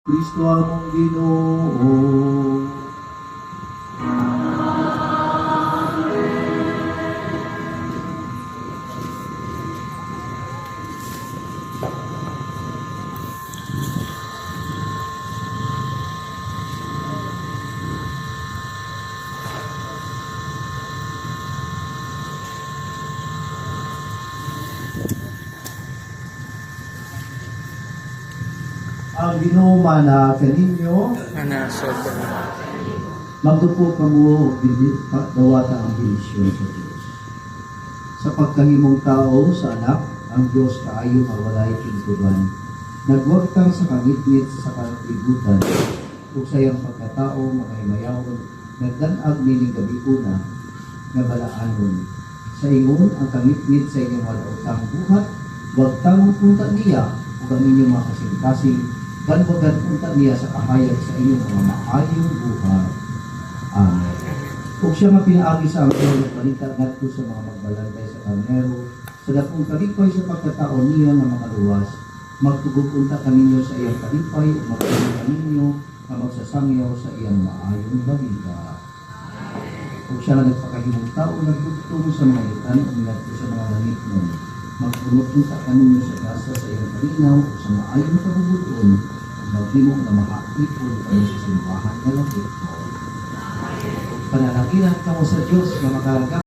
Kristo among Ginoo. Ang Ginoo mana kaninyo, Anasod magdupo kamo dawata ang binisyon sa Dios. Sa pagkahimong tao sa anak, ang Dios kaayo nga walay kintuban. Nagwag kang sa kangitngit sa kalibutan, ug sa iyang pagkatao makahimayawon, nagdanag nining gabikuna nga balaanon. Sa ingon ang kangitngit sa inyong walautang buhat, wag tang punta niya ug ang inyong mga kasing-kasing banwagan punta niya sa kahayag sa inyong mga maayong buhat. Amen. Kung siya mapinaagi sa angkol, palita nato sa mga magbalantay sa karnero, sa dakong kalipay sa pagkatao niya ng mga luwas, magtugog unta kaninyo sa iyang kalipay o magtugog kaninyo na magsasangyaw sa iyang maayong balita. Kung siya na nagpakahimong tao, nagtugtong sa mga itan o minato sa mga langit nun, magpunot-unta kaninyo sa gasa sa iyang kalinaw o sa maayong kabubuton, o maghimong na makaipon kayo sa simbahan na langit mo. Pananagilan kamo sa Diyos na makalaga